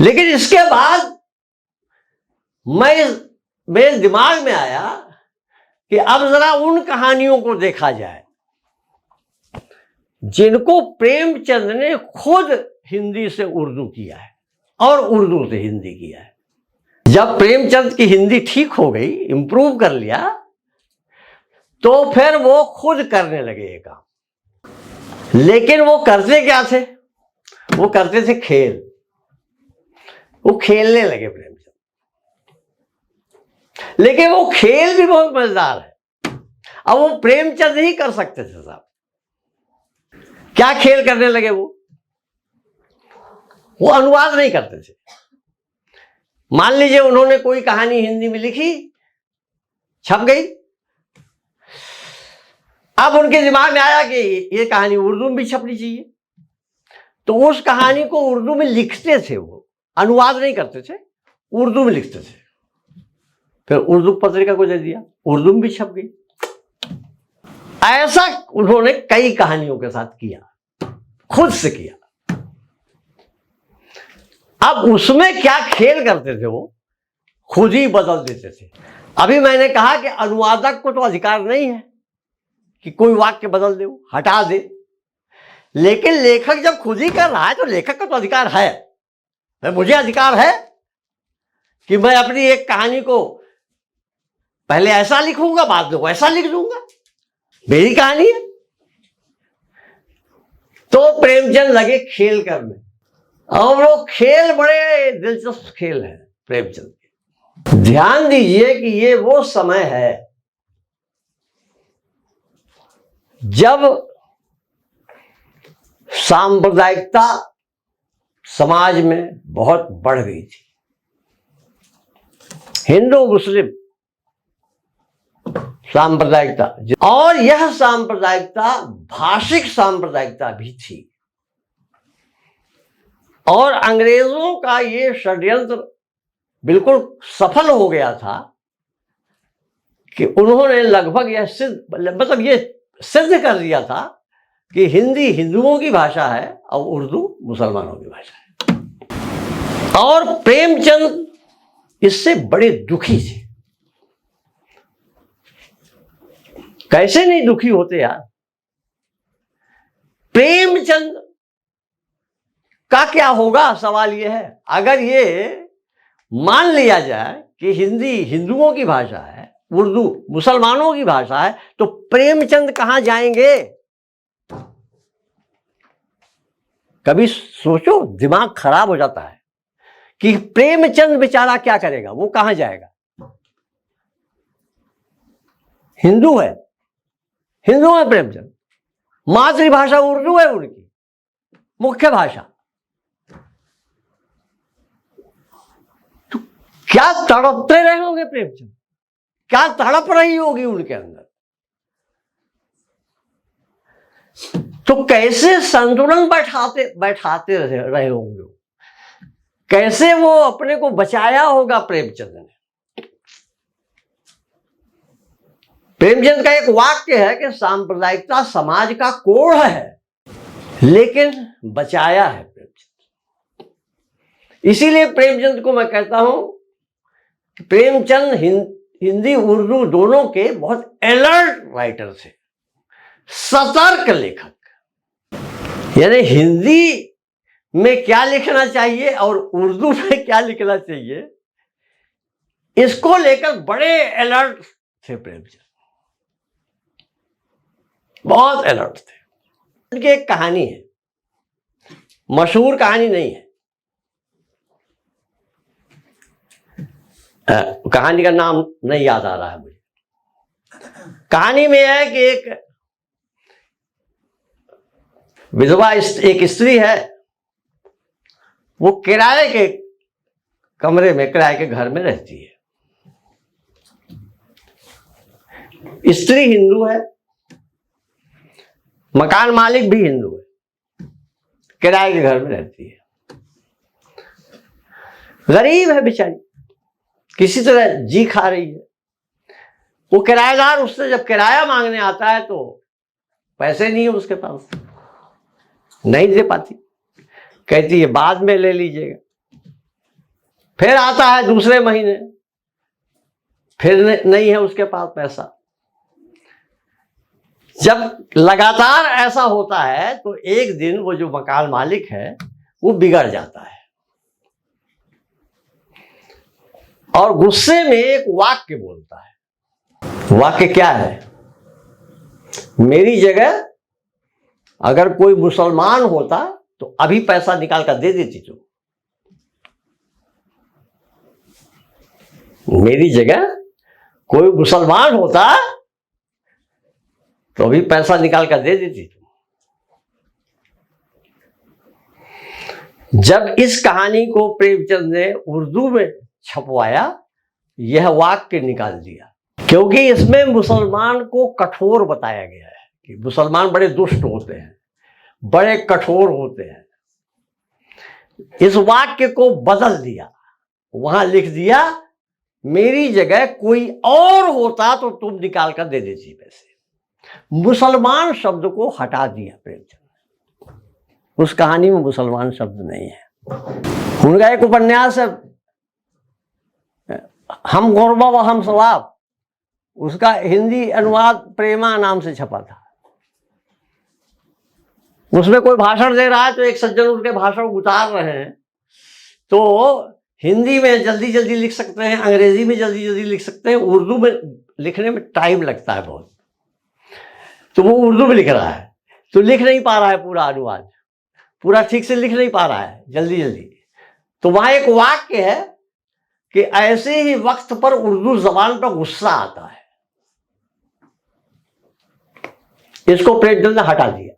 लेकिन इसके बाद मेरे दिमाग में आया कि अब जरा उन कहानियों को देखा जाए जिनको प्रेमचंद ने खुद हिंदी से उर्दू किया है और उर्दू से हिंदी किया है। जब प्रेमचंद की हिंदी ठीक हो गई, इंप्रूव कर लिया, तो फिर वो खुद करने लगे ये काम। लेकिन वो करते क्या थे? वो करते थे खेल। वो खेलने लगे प्रेमचंद, लेकिन वो खेल भी बहुत मजेदार है। अब वो प्रेमचंद ही कर सकते थे साहब। क्या खेल करने लगे? वो अनुवाद नहीं करते थे। मान लीजिए उन्होंने कोई कहानी हिंदी में लिखी, छप गई। अब उनके दिमाग में आया कि ये कहानी उर्दू में भी छपनी चाहिए, तो उस कहानी को उर्दू में लिखते थे। वो अनुवाद नहीं करते थे, उर्दू में लिखते थे। फिर उर्दू पत्रिका को दे दिया, उर्दू में भी छप गई। ऐसा उन्होंने कई कहानियों के साथ किया, खुद से किया। अब उसमें क्या खेल करते थे? वो खुद ही बदल देते थे। अभी मैंने कहा कि अनुवादक को तो अधिकार नहीं है कि कोई वाक्य बदल दे, हटा दे। लेकिन लेखक जब खुद ही कर रहा है तो लेखक का तो अधिकार है। मुझे अधिकार है कि मैं अपनी एक कहानी को पहले ऐसा लिखूंगा, बाद में वैसा लिख दूंगा। मेरी कहानी है। तो प्रेमचंद लगे खेल करने, और वो खेल बड़े दिलचस्प खेल है प्रेमचंद के। ध्यान दीजिए कि ये वो समय है जब सांप्रदायिकता समाज में बहुत बढ़ गई थी। हिंदू मुस्लिम सांप्रदायिकता, और यह सांप्रदायिकता भाषिक सांप्रदायिकता भी थी। और अंग्रेजों का ये षड्यंत्र बिल्कुल सफल हो गया था कि उन्होंने लगभग यह सिद्ध कर दिया था कि हिंदी हिंदुओं की भाषा है और उर्दू मुसलमानों की भाषा है। और प्रेमचंद इससे बड़े दुखी थे। कैसे नहीं दुखी होते यार? प्रेमचंद का क्या होगा? सवाल यह है, अगर ये मान लिया जाए कि हिंदी हिंदुओं की भाषा है, उर्दू मुसलमानों की भाषा है, तो प्रेमचंद कहां जाएंगे? कभी सोचो, दिमाग खराब हो जाता है कि प्रेमचंद बेचारा क्या करेगा, वो कहां जाएगा? हिंदू है, हिंदू है प्रेमचंद, मातृभाषा उर्दू है उनकी, मुख्य भाषा। तो क्या तड़पते रहे होंगे प्रेमचंद, क्या तड़प रही होगी उनके अंदर। तो कैसे संतुलन बैठाते रहे होंगे, कैसे वो अपने को बचाया होगा प्रेमचंद ने। प्रेमचंद का एक वाक्य है कि सांप्रदायिकता समाज का कोढ़ है, लेकिन बचाया है प्रेमचंद। इसीलिए प्रेमचंद को मैं कहता हूं कि प्रेमचंद हिंदी उर्दू दोनों के बहुत अलर्ट राइटर थे, सतर्क लेखक। यानी हिंदी में क्या लिखना चाहिए और उर्दू में क्या लिखना चाहिए, इसको लेकर बड़े अलर्ट थे प्रेमचंद, बहुत अलर्ट थे। उनकी एक कहानी है, मशहूर कहानी नहीं है, कहानी का नाम नहीं याद आ रहा है मुझे। कहानी में है कि एक विधवा एक स्त्री है, वो किराए के कमरे में, किराए के घर में रहती है। स्त्री हिंदू है, मकान मालिक भी हिंदू है, किराए के घर में रहती है। गरीब है बेचारी, किसी तरह जी खा रही है। वो किराएदार उससे जब किराया मांगने आता है तो पैसे नहीं है उसके पास, नहीं दे पाती, कहती है बाद में ले लीजिएगा। फिर आता है दूसरे महीने, फिर नहीं है उसके पास पैसा। जब लगातार ऐसा होता है तो एक दिन वो जो मकान मालिक है वो बिगड़ जाता है और गुस्से में एक वाक्य बोलता है। वाक्य क्या है? मेरी जगह अगर कोई मुसलमान होता तो अभी पैसा निकाल कर दे देती तू। मेरी जगह कोई मुसलमान होता तो अभी पैसा निकाल कर दे देती तू। जब इस कहानी को प्रेमचंद ने उर्दू में छपवाया, यह वाक्य निकाल दिया, क्योंकि इसमें मुसलमान को कठोर बताया गया है कि मुसलमान बड़े दुष्ट होते हैं, बड़े कठोर होते हैं। इस वाक्य को बदल दिया, वहां लिख दिया मेरी जगह कोई और होता तो तुम निकाल कर दे देती पैसे। मुसलमान शब्द को हटा दिया प्रेमचंद। उस कहानी में मुसलमान शब्द नहीं है। उनका एक उपन्यास है हम गुरबा व हम सवाब, उसका हिंदी अनुवाद प्रेमा नाम से छपा था। उसमें कोई भाषण दे रहा है तो एक सज्जन उनके भाषण उतार रहे हैं, तो हिंदी में जल्दी जल्दी लिख सकते हैं, अंग्रेजी में जल्दी जल्दी लिख सकते हैं, उर्दू में लिखने में टाइम लगता है बहुत। तो वो उर्दू में लिख रहा है तो लिख नहीं पा रहा है पूरा अनुवाद, पूरा ठीक से लिख नहीं पा रहा है जल्दी जल्दी। तो वहां एक वाक्य है कि ऐसे ही वक्त पर उर्दू जबान पर गुस्सा आता है। इसको प्रेमचंद ने हटा दिया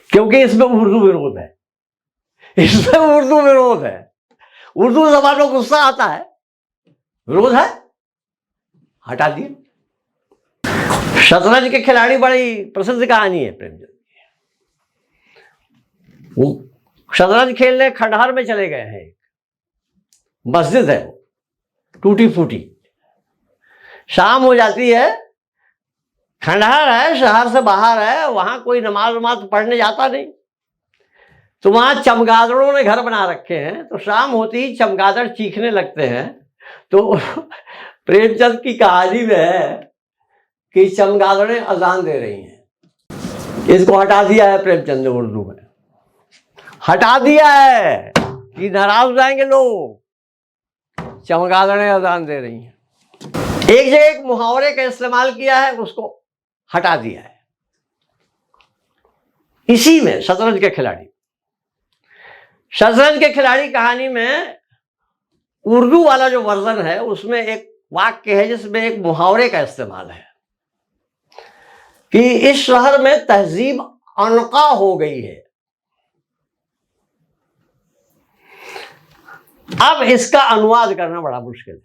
क्योंकि इसमें उर्दू विरोध है, इसमें उर्दू विरोध है। उर्दू जबान पर गुस्सा आता है, विरोध है, हटा दिया। शतरंज के खिलाड़ी बड़ी प्रसिद्ध कहानी है प्रेमचंद की। वो शतरंज खेलने खंडहर में चले गए हैं, एक मस्जिद है वो टूटी फूटी, शाम हो जाती है, खंडहर है, शहर से बाहर है, वहां कोई नमाज वमाज पढ़ने जाता नहीं। तो वहां चमगादड़ों ने घर बना रखे हैं, तो शाम होती ही चमगादड़ चीखने लगते हैं। तो प्रेमचंद की कहानी में है कि चमगादड़ें अजान दे रही हैं। इसको हटा दिया है प्रेमचंद ने, उर्दू में हटा दिया है कि नाराज हो जाएंगे लोग, चमगादड़ें अजान दे रही हैं। एक जगह एक मुहावरे का इस्तेमाल किया है, उसको हटा दिया है। इसी में शतरंज के खिलाड़ी, शतरंज के खिलाड़ी कहानी में उर्दू वाला जो वर्जन है उसमें एक वाक्य है जिसमें एक मुहावरे का इस्तेमाल है कि इस शहर में तहजीब अनका हो गई है। अब इसका अनुवाद करना बड़ा मुश्किल है।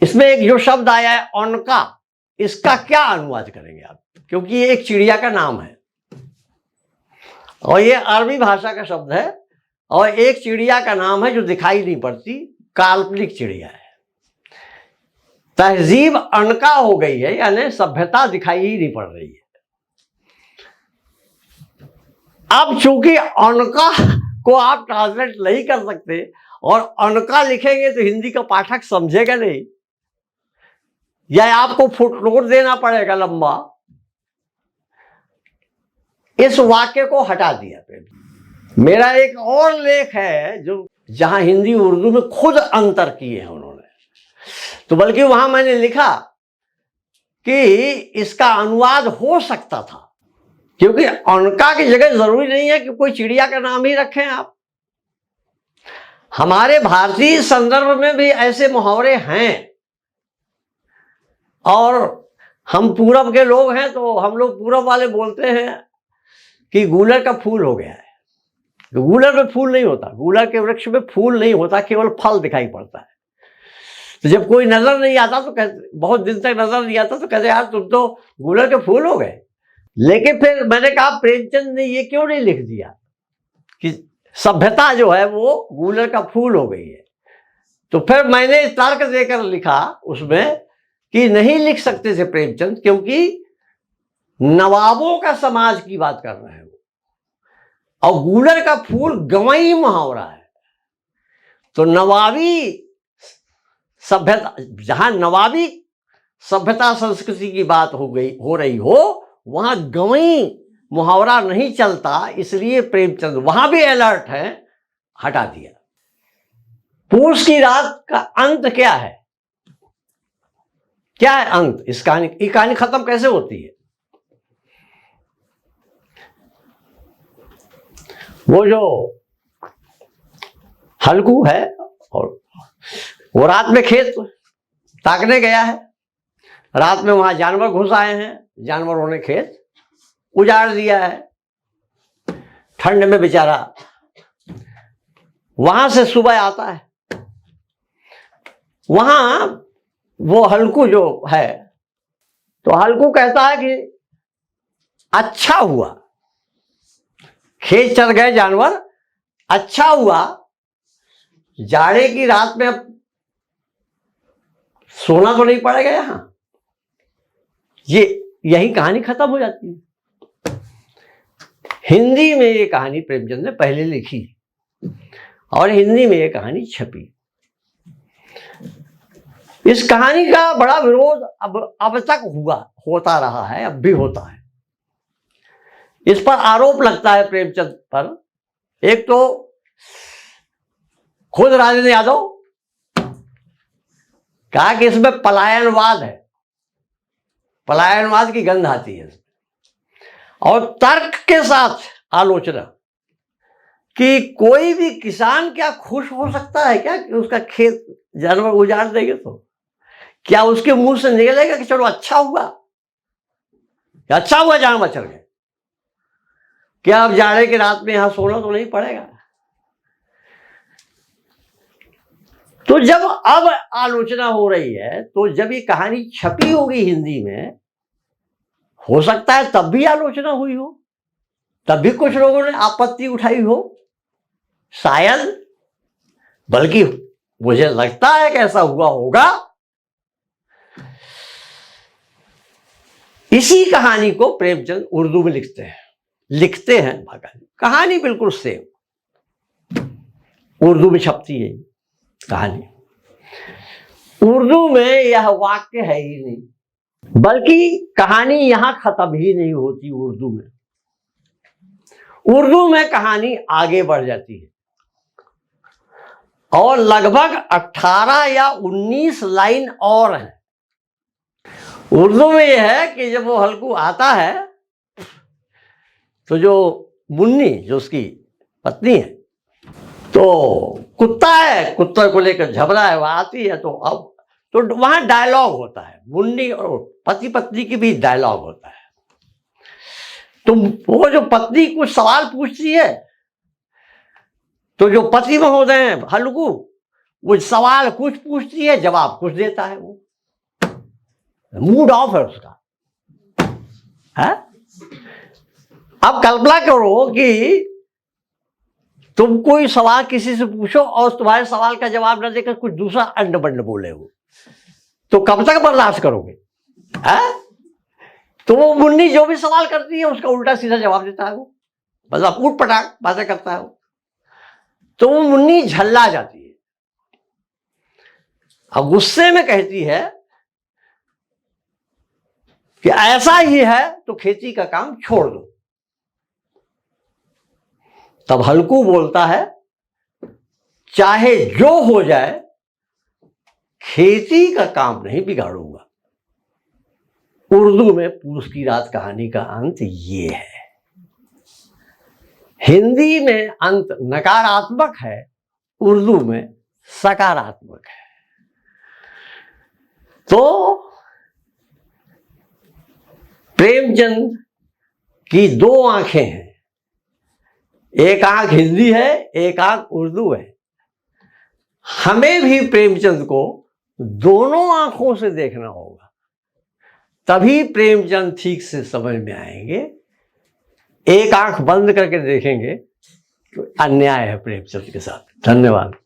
इसमें एक जो शब्द आया है अनका, इसका क्या अनुवाद करेंगे आप? क्योंकि ये एक चिड़िया का नाम है और ये अरबी भाषा का शब्द है और एक चिड़िया का नाम है जो दिखाई नहीं पड़ती, काल्पनिक चिड़िया है। तहजीब अनका हो गई है, यानी सभ्यता दिखाई ही नहीं पड़ रही है। अब चूंकि अनका को आप ट्रांसलेट नहीं कर सकते और अनका लिखेंगे तो हिंदी का पाठक समझेगा नहीं, या आपको फुटनोट देना पड़ेगा लंबा। इस वाक्य को हटा दिया। मेरा एक और लेख है जो जहां हिंदी उर्दू में खुद अंतर किए हैं उन्होंने, तो बल्कि वहां मैंने लिखा कि इसका अनुवाद हो सकता था, क्योंकि अनका की जगह जरूरी नहीं है कि कोई चिड़िया का नाम ही रखें आप। हमारे भारतीय संदर्भ में भी ऐसे मुहावरे हैं और हम पूरब के लोग हैं तो हम लोग पूरब वाले बोलते हैं कि गूलर का फूल हो गया है। गूलर में फूल नहीं होता, गूलर के वृक्ष में फूल नहीं होता, केवल फल दिखाई पड़ता है। तो जब कोई नजर नहीं आता तो कहते, बहुत दिन तक नजर नहीं आता तो कहते यार तुम तो गूलर के फूल हो गए। लेकिन फिर मैंने कहा प्रेमचंद ने ये क्यों नहीं लिख दिया कि सभ्यता जो है वो गूलर का फूल हो गई है। तो फिर मैंने तर्क देकर लिखा उसमें कि नहीं लिख सकते थे प्रेमचंद, क्योंकि नवाबों का समाज की बात कर रहे हैं वो, और गूलर का फूल गवई मुहावरा है। तो नवाबी सभ्यता, जहां नवाबी सभ्यता संस्कृति की बात हो रही हो, वहां गवई मुहावरा नहीं चलता, इसलिए प्रेमचंद वहां भी अलर्ट है, हटा दिया। पूस की रात का अंत क्या है? क्या है अंत इस कहानी? ये कहानी खत्म कैसे होती है? वो जो हल्कू है और वो रात में खेत ताकने गया है, रात में वहां जानवर घुस आए हैं, जानवरों ने खेत उजाड़ दिया है, ठंड में बेचारा वहां से सुबह आता है। वहां वो हल्कू जो है, तो हल्कू कहता है कि अच्छा हुआ खेत चर गए जानवर, अच्छा हुआ जाड़े की रात में अब सोना तो नहीं पड़ेगा यहां। यही कहानी खत्म हो जाती है। हिंदी में ये कहानी प्रेमचंद ने पहले लिखी और हिंदी में ये कहानी छपी। इस कहानी का बड़ा विरोध अब तक होता रहा है, अब भी होता है। इस पर आरोप लगता है प्रेमचंद पर। एक तो खुद राजेंद्र यादव कहा कि इसमें पलायनवाद है, पलायनवाद की गंध आती है, और तर्क के साथ आलोचना कि कोई भी किसान क्या खुश हो सकता है क्या कि उसका खेत जानवर उजाड़ देंगे? तो क्या उसके मुंह से निकलेगा कि चलो अच्छा हुआ, अच्छा हुआ जानवर चल गए, क्या अब जाड़े की रात में यहां सोना तो नहीं पड़ेगा? तो जब अब आलोचना हो रही है, तो जब ये कहानी छपी होगी हिंदी में, हो सकता है तब भी आलोचना हुई हो, तब भी कुछ लोगों ने आपत्ति उठाई हो, शायद, बल्कि मुझे लगता है कि ऐसा हुआ होगा। इसी कहानी को प्रेमचंद उर्दू में लिखते हैं। कहानी बिल्कुल सेम उर्दू में छपती है कहानी। उर्दू में यह वाक्य है ही नहीं, बल्कि कहानी यहां खत्म ही नहीं होती। उर्दू में कहानी आगे बढ़ जाती है और लगभग 18 या 19 लाइन और हैं। उर्दू में यह है कि जब वो हल्कू आता है, तो जो मुन्नी, जो उसकी पत्नी है, तो कुत्ता है, कुत्ते को लेकर झबरा है, वह आती है, तो अब तो वहां डायलॉग होता है, मुन्नी और पति पत्नी की भी डायलॉग होता है। तो वो जो पत्नी कुछ सवाल पूछती है, तो जो पति महोदय हैं हल्कू, वो सवाल कुछ पूछती है, जवाब कुछ देता है। वो मूड ऑफ है उसका, है? अब कल्पना करो कि तुम कोई सवाल किसी से पूछो और तुम्हारे सवाल का जवाब न देकर कुछ दूसरा अंड बंड बोले हो, तो कब तक बर्दाश्त करोगे? है? तो वो मुन्नी जो भी सवाल करती है उसका उल्टा सीधा जवाब देता है, वो मतलब उठ पटाख बातें करता है वो। तो वो मुन्नी झल्ला जाती है, अब गुस्से में कहती है कि ऐसा ही है तो खेती का काम छोड़ दो। तब हल्कू बोलता है, चाहे जो हो जाए, खेती का काम नहीं बिगाड़ूंगा। उर्दू में पूस की रात कहानी का अंत ये है। हिंदी में अंत नकारात्मक है, उर्दू में सकारात्मक है। तो प्रेमचंद की दो आंखें हैं, एक आंख हिंदी है, एक आंख उर्दू है। हमें भी प्रेमचंद को दोनों आंखों से देखना होगा, तभी प्रेमचंद ठीक से समझ में आएंगे। एक आंख बंद करके देखेंगे तो अन्याय है प्रेमचंद के साथ। धन्यवाद।